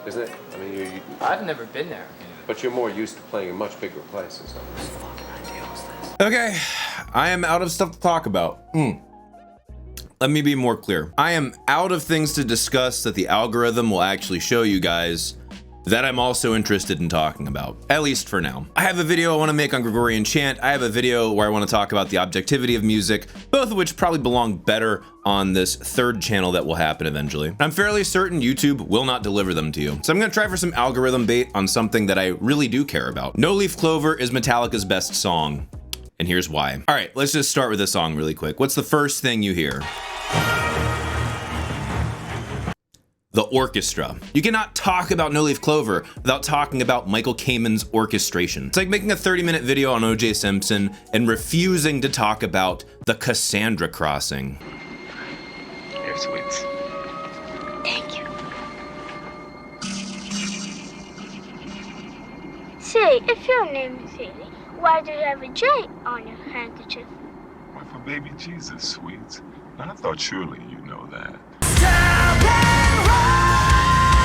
isn't it? I mean, I've never been there. but you're more used to playing in much bigger places. Okay, I am out of stuff to talk about. Let me be more clear. I am out of things to discuss that the algorithm will actually show you guys that I'm also interested in talking about, at least for now. I have a video I want to make on Gregorian chant. I have a video where I want to talk about the objectivity of music, both of which probably belong better on this third channel that will happen eventually. I'm fairly certain YouTube will not deliver them to you. So I'm gonna try for some algorithm bait on something that I really do care about. No Leaf Clover is Metallica's best song, and here's why. All right, let's just start with this song really quick. What's the first thing you hear? The orchestra. You cannot talk about No Leaf Clover without talking about Michael Kamen's orchestration. It's like making a 30-minute video on O.J. Simpson and refusing to talk about the Cassandra crossing. Here, sweets. Thank you. Say, if your name is Haley, why do you have a J on your handkerchief? Why, for baby Jesus, sweets. I thought surely you know that.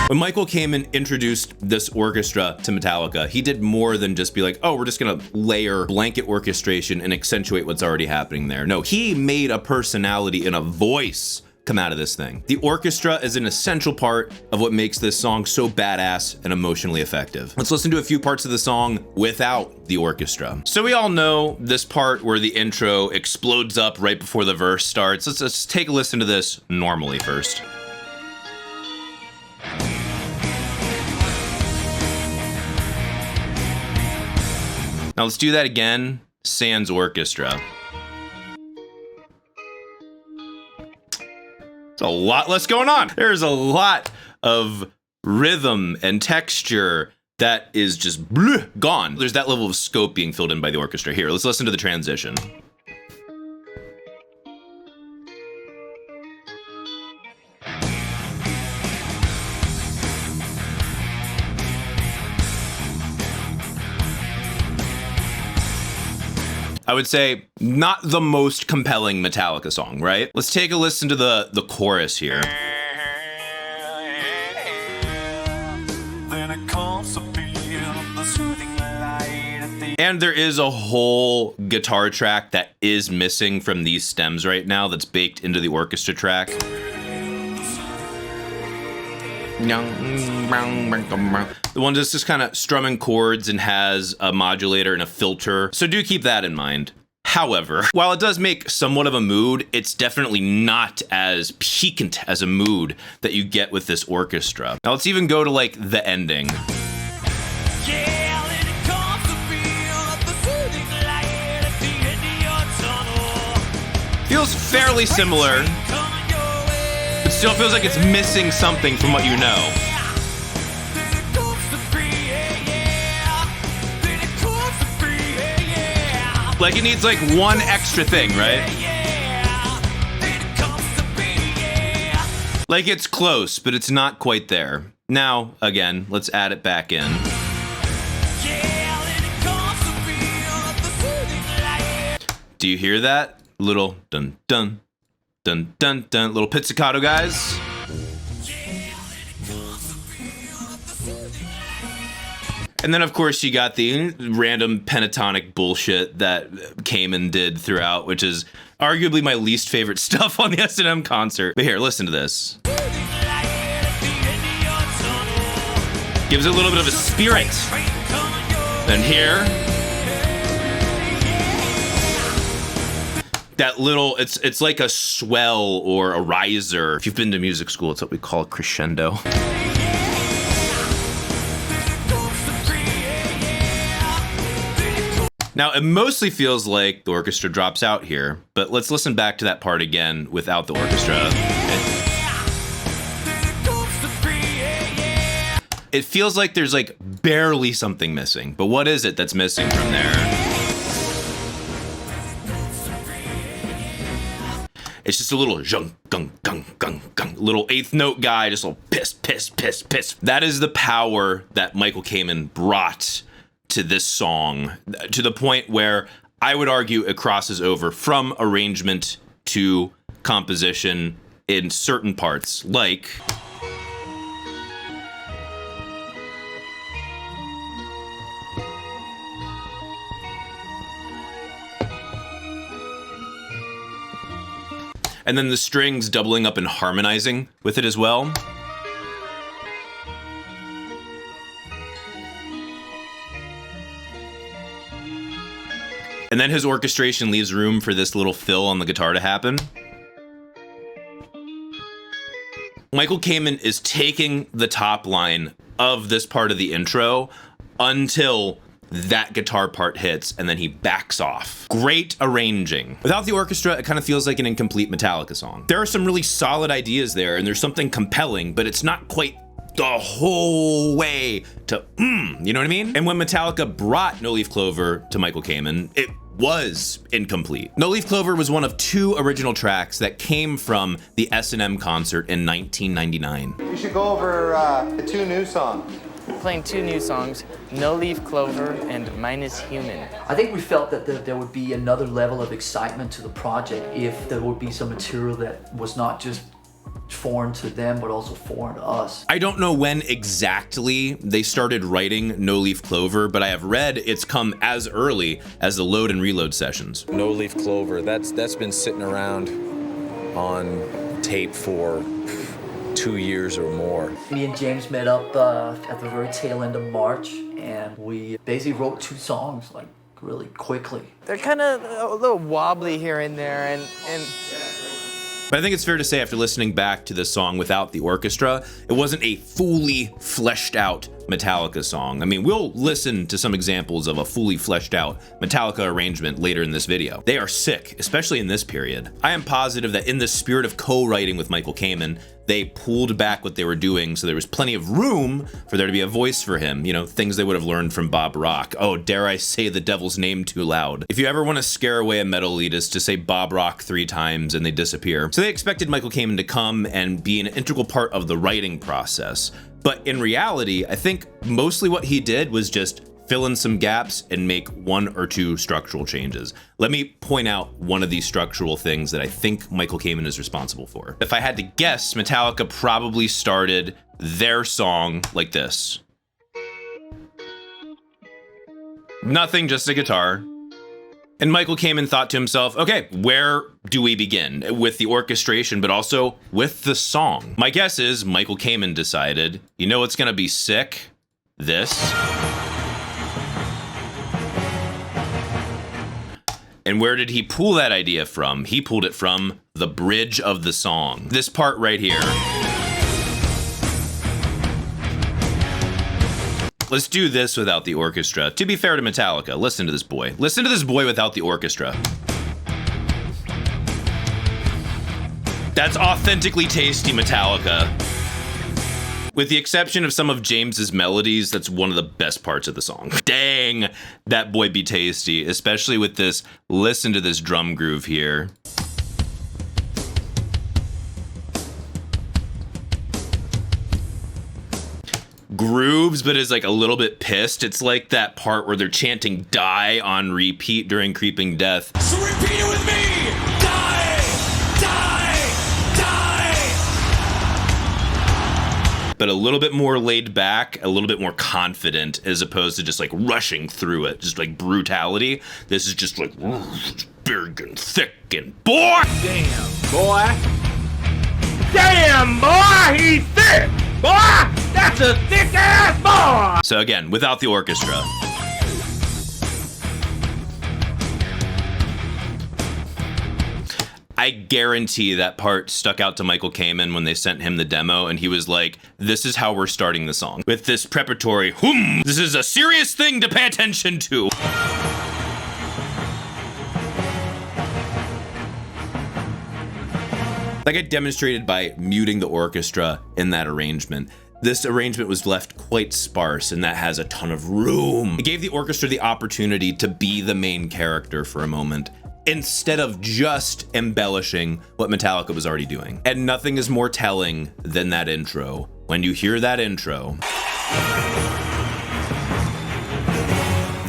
When Michael Kamen introduced this orchestra to Metallica, he did more than just be like, oh, we're just gonna layer blanket orchestration and accentuate what's already happening there. No, he made a personality and a voice come out of this thing. The orchestra is an essential part of what makes this song so badass and emotionally effective. Let's listen to a few parts of the song without the orchestra. So we all know this part where the intro explodes up right before the verse starts. Let's take a listen to this normally first. Now let's do that again, sans orchestra. There's a lot less going on. There's a lot of rhythm and texture that is just gone. There's that level of scope being filled in by the orchestra. Here, let's listen to the transition. I would say not the most compelling Metallica song, right? Let's take a listen to the chorus here. And there is a whole guitar track that is missing from these stems right now that's baked into the orchestra track. The one that's just kind of strumming chords and has a modulator and a filter. So do keep that in mind. However, while it does make somewhat of a mood, it's definitely not as piquant as a mood that you get with this orchestra. Now let's even go to like the ending. Feels fairly similar. It still feels like it's missing something from what you know. Like it needs like one extra thing, right? Like it's close, but it's not quite there. Now, again, let's add it back in. Do you hear that? Little dun dun dun dun dun, little pizzicato, guys. And then of course you got the random pentatonic bullshit that Kamen did throughout, which is arguably my least favorite stuff on the S&M concert. But here, listen to this. Gives it a little bit of a spirit. And here, that little, it's like a swell or a riser. If you've been to music school, it's what we call a crescendo. Now, it mostly feels like the orchestra drops out here, but let's listen back to that part again without the orchestra. It feels like there's like barely something missing, but what is it that's missing from there? It's just a little zhung, gung, gung, gung, gung, little eighth note guy, just a little piss, piss, piss, piss. That is the power that Michael Kamen brought to this song, to the point where I would argue it crosses over from arrangement to composition in certain parts, like and then the strings doubling up and harmonizing with it as well. And then his orchestration leaves room for this little fill on the guitar to happen. Michael Kamen is taking the top line of this part of the intro until that guitar part hits, and then he backs off. Great arranging. Without the orchestra, it kind of feels like an incomplete Metallica song. There are some really solid ideas there, and there's something compelling, but it's not quite the whole way to, you know what I mean? And when Metallica brought No Leaf Clover to Michael Kamen, it was incomplete. No Leaf Clover was one of 2 original tracks that came from the S&M concert in 1999. We should go over the 2 new songs. We're playing 2 new songs, No Leaf Clover and Mine is Human. I think we felt that there would be another level of excitement to the project if there would be some material that was not just foreign to them, but also foreign to us. I don't know when exactly they started writing No Leaf Clover, but I have read it's come as early as the Load and Reload sessions. No Leaf Clover, that's been sitting around on tape for 2 years or more. Me and James met up at the very tail end of March, and we basically wrote 2 songs like really quickly. They're kind of a little wobbly here and there, and But I think it's fair to say after listening back to this song without the orchestra, it wasn't a fully fleshed out Metallica song. I mean, we'll listen to some examples of a fully fleshed out Metallica arrangement later in this video. They are sick, especially in this period. I am positive that in the spirit of co-writing with Michael Kamen, they pulled back what they were doing so there was plenty of room for there to be a voice for him, you know, things they would have learned from Bob Rock. Oh, dare I say the devil's name too loud. If you ever want to scare away a metal elitist, just say Bob Rock 3 times and they disappear. So they expected Michael Kamen to come and be an integral part of the writing process. But in reality, I think mostly what he did was just fill in some gaps and make 1 or 2 structural changes. Let me point out one of these structural things that I think Michael Kamen is responsible for. If I had to guess, Metallica probably started their song like this. Nothing, just a guitar. And Michael Kamen thought to himself, okay, where do we begin? With the orchestration, but also with the song. My guess is Michael Kamen decided, you know what's gonna be sick? This. And where did he pull that idea from? He pulled it from the bridge of the song. This part right here. Let's do this without the orchestra. To be fair to Metallica, listen to this boy. Listen to this boy without the orchestra. That's authentically tasty Metallica. With the exception of some of James's melodies, that's one of the best parts of the song. Dang, that boy be tasty, especially with this, listen to this drum groove here. Grooves, but is like a little bit pissed. It's like that part where they're chanting die on repeat during Creeping Death. So repeat it with me! Die! Die! Die! But a little bit more laid back, a little bit more confident, as opposed to just like rushing through it, just like brutality. This is just like big and thick and boy! Damn, boy! Damn, boy! He's thick! Boy! That's a thick ass boy! So again, without the orchestra. I guarantee that part stuck out to Michael Kamen when they sent him the demo, and he was like, this is how we're starting the song. With this preparatory, this is a serious thing to pay attention to. Like I demonstrated by muting the orchestra in that arrangement, this arrangement was left quite sparse, and that has a ton of room. It gave the orchestra the opportunity to be the main character for a moment, instead of just embellishing what Metallica was already doing. And nothing is more telling than that intro. When you hear that intro,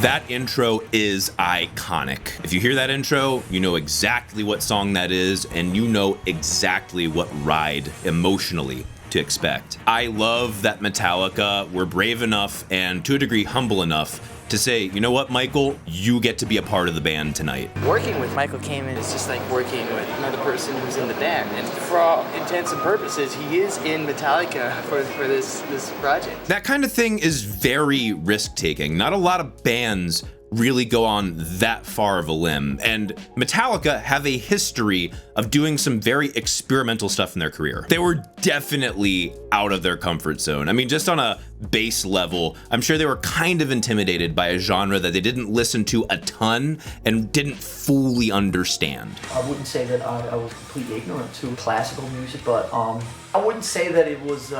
that intro is iconic. If you hear that intro, you know exactly what song that is, and you know exactly what ride emotionally to expect. I love that Metallica were brave enough and to a degree humble enough to say, you know what, Michael, you get to be a part of the band tonight. Working with Michael Kamen is just like working with another person who's in the band. And for all intents and purposes, he is in Metallica for this project. That kind of thing is very risk-taking. Not a lot of bands really go on that far of a limb, and Metallica have a history of doing some very experimental stuff in their career. They were definitely out of their comfort zone. I mean, just on a base level, I'm sure they were kind of intimidated by a genre that they didn't listen to a ton and didn't fully understand. I wouldn't say that I was completely ignorant to classical music, but I wouldn't say that it was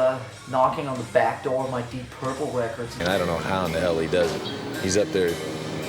knocking on the back door of my Deep Purple records. And I don't know how in the hell he does it. He's up there,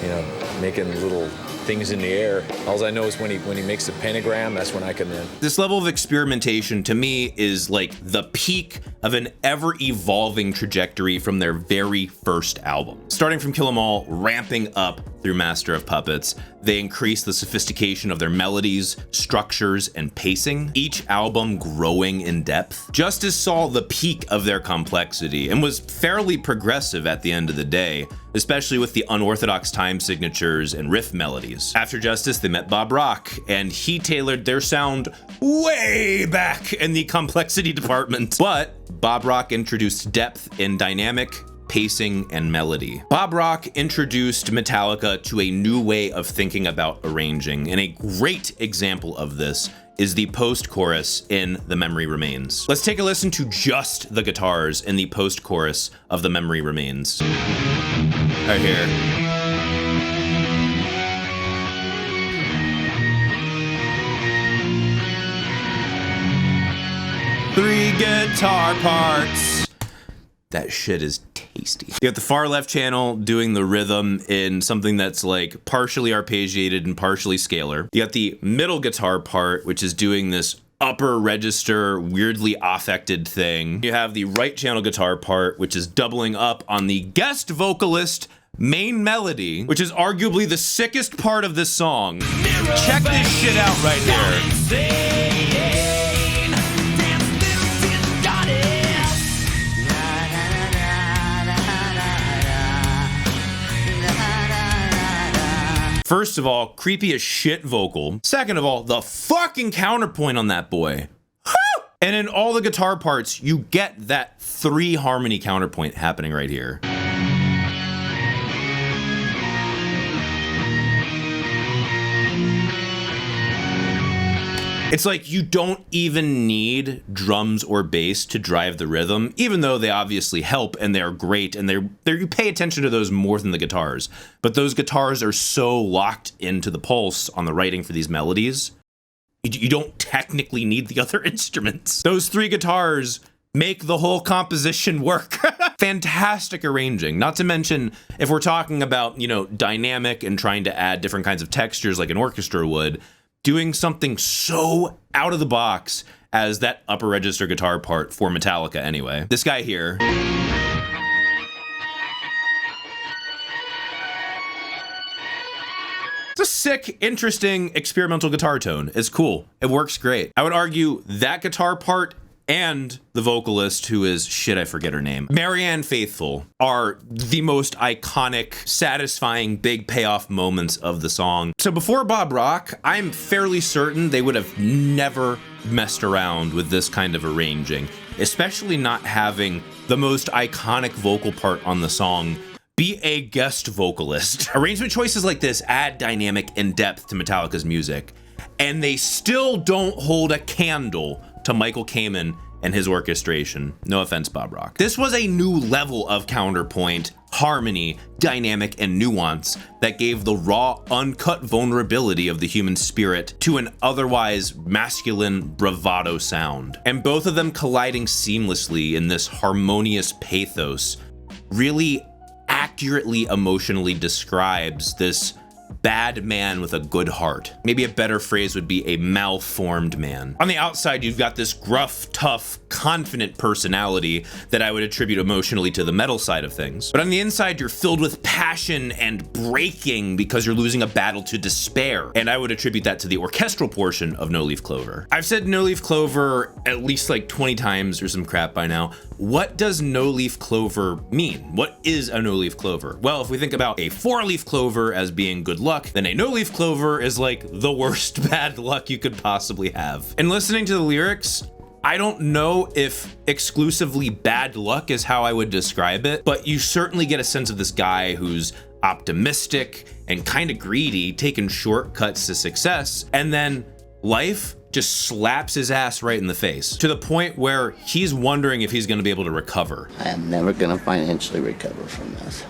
you know, making little things in the air. All I know is when he makes the pentagram, that's when I come in. This level of experimentation to me is like the peak of an ever-evolving trajectory from their very first album. Starting from Kill 'Em All, ramping up through Master of Puppets, they increase the sophistication of their melodies, structures, and pacing, each album growing in depth. Justice saw the peak of their complexity and was fairly progressive at the end of the day, especially with the unorthodox time signatures and riff melodies. After Justice, they met Bob Rock, and he tailored their sound way back in the complexity department. But Bob Rock introduced depth in dynamic, pacing, and melody. Bob Rock introduced Metallica to a new way of thinking about arranging, and a great example of this is the post-chorus in The Memory Remains. Let's take a listen to just the guitars in the post-chorus of The Memory Remains. Right here. Three guitar parts. That shit is tasty. You got the far left channel doing the rhythm in something that's like partially arpeggiated and partially scalar. You got the middle guitar part, which is doing this upper register, weirdly affected thing. You have the right channel guitar part, which is doubling up on the guest vocalist main melody, which is arguably the sickest part of this song. Check this shit out right here. First of all, creepy as shit vocal. Second of all, the fucking counterpoint on that boy. And in all the guitar parts, you get that 3 harmony counterpoint happening right here. It's like you don't even need drums or bass to drive the rhythm, even though they obviously help and they're great and you pay attention to those more than the guitars. But those guitars are so locked into the pulse on the writing for these melodies, you don't technically need the other instruments. Those 3 guitars make the whole composition work. Fantastic arranging. Not to mention, if we're talking about, you know, dynamic and trying to add different kinds of textures like an orchestra would, doing something so out of the box as that upper register guitar part for Metallica anyway. This guy here. It's a sick, interesting, experimental guitar tone. It's cool. It works great. I would argue that guitar part and the vocalist, who is, shit, I forget her name, Marianne Faithfull, are the most iconic, satisfying, big payoff moments of the song. So before Bob Rock, I'm fairly certain they would have never messed around with this kind of arranging, especially not having the most iconic vocal part on the song be a guest vocalist. Arrangement choices like this add dynamic and depth to Metallica's music, and they still don't hold a candle to Michael Kamen and his orchestration. No offense, Bob Rock. This was a new level of counterpoint, harmony, dynamic, and nuance that gave the raw, uncut vulnerability of the human spirit to an otherwise masculine bravado sound. And both of them colliding seamlessly in this harmonious pathos really accurately emotionally describes this bad man with a good heart. Maybe a better phrase would be a malformed man. On the outside, you've got this gruff, tough, confident personality that I would attribute emotionally to the metal side of things. But on the inside, you're filled with passion and breaking because you're losing a battle to despair. And I would attribute that to the orchestral portion of No Leaf Clover. I've said No Leaf Clover at least like 20 times or some crap by now. What does No Leaf Clover mean? What is a No Leaf Clover? Well, if we think about a 4-leaf clover as being good luck, then a No Leaf Clover is like the worst bad luck you could possibly have. And listening to the lyrics, I don't know if exclusively bad luck is how I would describe it, but you certainly get a sense of this guy who's optimistic and kind of greedy, taking shortcuts to success, and then life just slaps his ass right in the face to the point where he's wondering if he's gonna be able to recover. I am never gonna financially recover from this.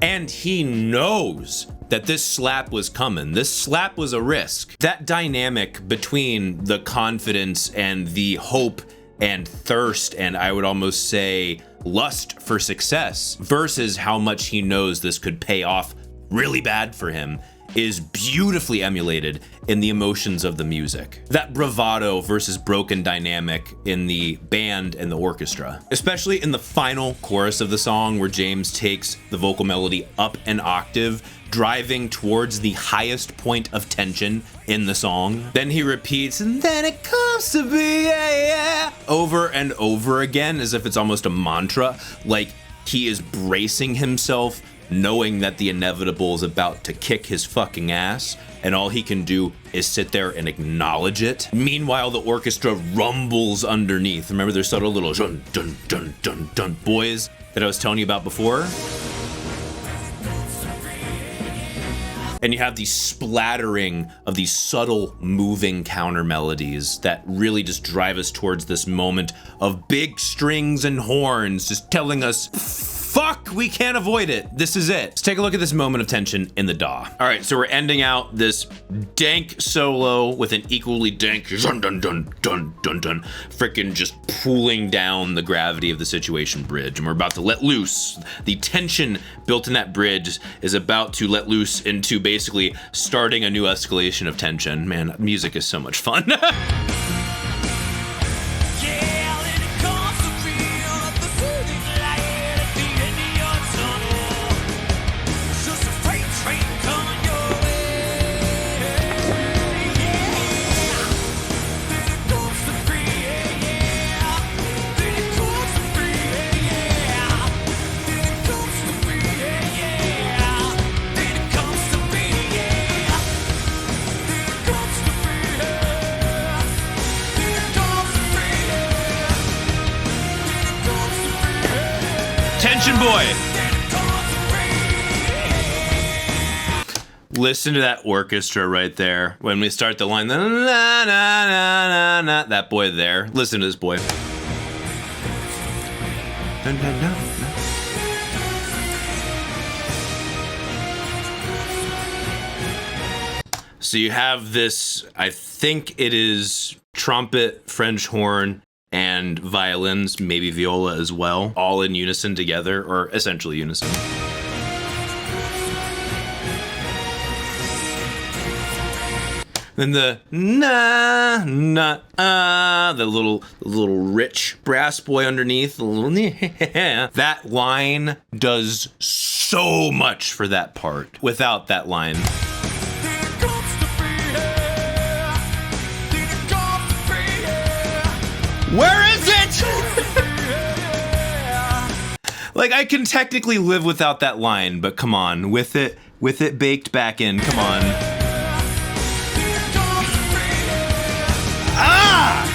And he knows that this slap was coming. This slap was a risk. That dynamic between the confidence and the hope and thirst, and I would almost say lust for success, versus how much he knows this could pay off really bad for him, is beautifully emulated in the emotions of the music. That bravado versus broken dynamic in the band and the orchestra, especially in the final chorus of the song where James takes the vocal melody up an octave, driving towards the highest point of tension in the song. Then he repeats, and then it comes to be, yeah, yeah, over and over again, as if it's almost a mantra, like he is bracing himself, knowing that the inevitable is about to kick his fucking ass, and all he can do is sit there and acknowledge it. Meanwhile, the orchestra rumbles underneath. Remember their subtle little dun dun dun dun dun boys that I was telling you about before? And you have these splattering of these subtle moving counter melodies that really just drive us towards this moment of big strings and horns just telling us, fuck, we can't avoid it. This is it. Let's take a look at this moment of tension in the DAW. All right, so we're ending out this dank solo with an equally dank dun dun dun dun dun dun, freaking just pulling down the gravity of the situation bridge. And we're about to let loose. The tension built in that bridge is about to let loose into basically starting a new escalation of tension. Man, music is so much fun. Tension boy. Listen to that orchestra right there. When we start the line, na na na na na na, that boy there. Listen to this boy. Dun, dun, dun, dun. So you have this, I think it is trumpet, French horn, and violins, maybe viola as well, all in unison together, or essentially unison. Then the na na the little rich brass boy underneath, the little that line does so much for that part. Without that line, where is it? Like, I can technically live without that line, but come on, with it baked back in, come on. Ah!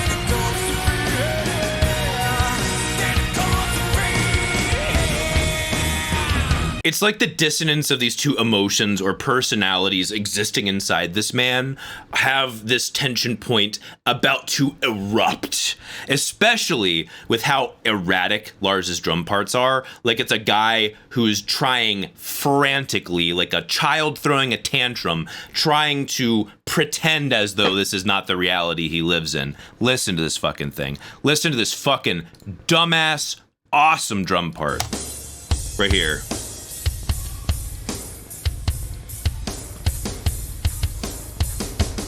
It's like the dissonance of these two emotions or personalities existing inside this man have this tension point about to erupt, especially with how erratic Lars's drum parts are. Like, it's a guy who's trying frantically, like a child throwing a tantrum, trying to pretend as though this is not the reality he lives in. Listen to this fucking thing. Listen to this fucking dumbass, awesome drum part right here.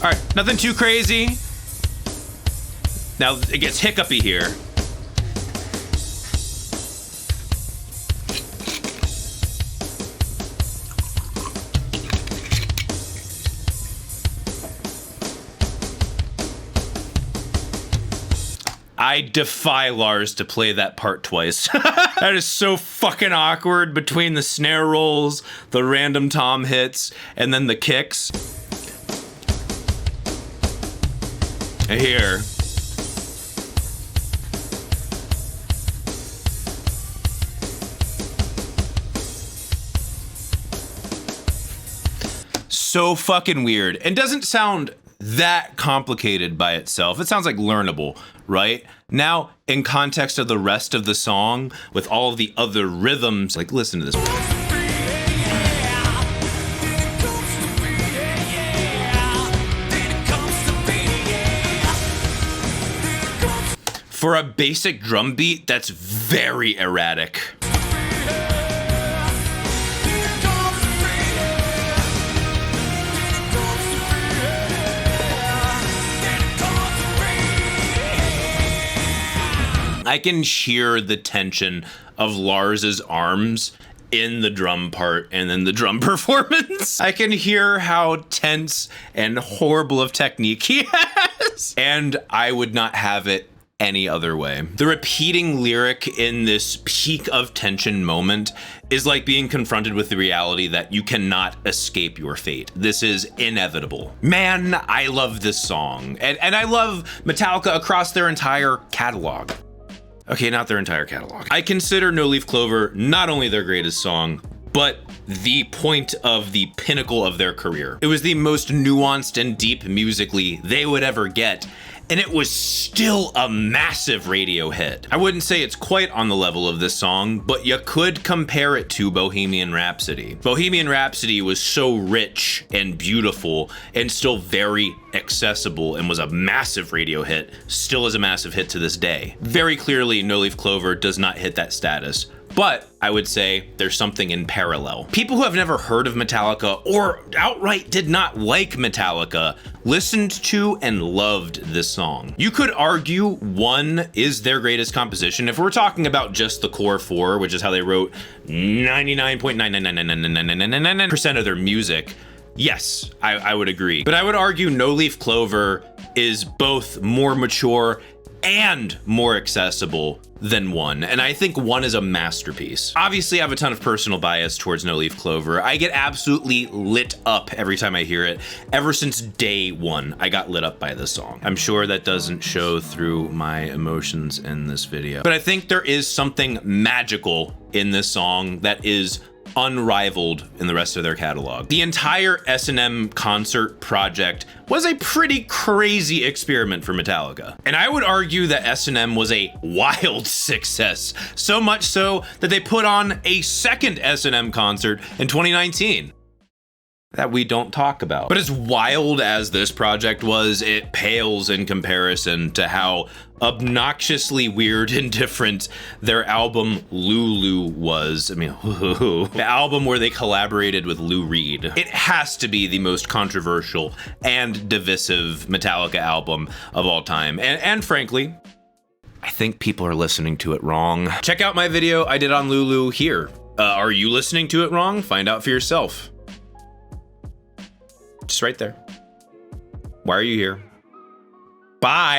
All right, nothing too crazy. Now it gets hiccupy here. I defy Lars to play that part twice. That is so fucking awkward between the snare rolls, the random tom hits, and then the kicks. Here. So fucking weird, and doesn't sound that complicated by itself. It sounds like learnable, right? Now, in context of the rest of the song, with all of the other rhythms, like listen to this. For a basic drum beat, that's very erratic. I can hear the tension of Lars's arms in the drum part and then the drum performance. I can hear how tense and horrible of technique he has. And I would not have it any other way. The repeating lyric in this peak of tension moment is like being confronted with the reality that you cannot escape your fate. This is inevitable. Man, I love this song. And I love Metallica across their entire catalog. Okay, not their entire catalog. I consider No Leaf Clover not only their greatest song, but the point of the pinnacle of their career. It was the most nuanced and deep musically they would ever get, and it was still a massive radio hit. I wouldn't say it's quite on the level of this song, but you could compare it to Bohemian Rhapsody. Bohemian Rhapsody was so rich and beautiful and still very accessible and was a massive radio hit, still is a massive hit to this day. Very clearly, No Leaf Clover does not hit that status. But I would say there's something in parallel. People who have never heard of Metallica or outright did not like Metallica listened to and loved this song. You could argue one is their greatest composition. If we're talking about just the core four, which is how they wrote 99.9999999% of their music, yes, I would agree. But I would argue No Leaf Clover is both more mature and more accessible than one, and I think one is a masterpiece. Obviously, I have a ton of personal bias towards No Leaf Clover. I get absolutely lit up every time I hear it. Ever since day one, I got lit up by this song. I'm sure that doesn't show through my emotions in this video, but I think there is something magical in this song that is unrivaled in the rest of their catalog. The entire S&M concert project was a pretty crazy experiment for Metallica. And I would argue that S&M was a wild success, so much so that they put on a second S&M concert in 2019. That we don't talk about. But as wild as this project was, it pales in comparison to how obnoxiously weird and different their album Lulu was. I mean, the album where they collaborated with Lou Reed. It has to be the most controversial and divisive Metallica album of all time. And frankly, I think people are listening to it wrong. Check out my video I did on Lulu here. Are you listening to it wrong? Find out for yourself. Just right there. Why are you here? Bye.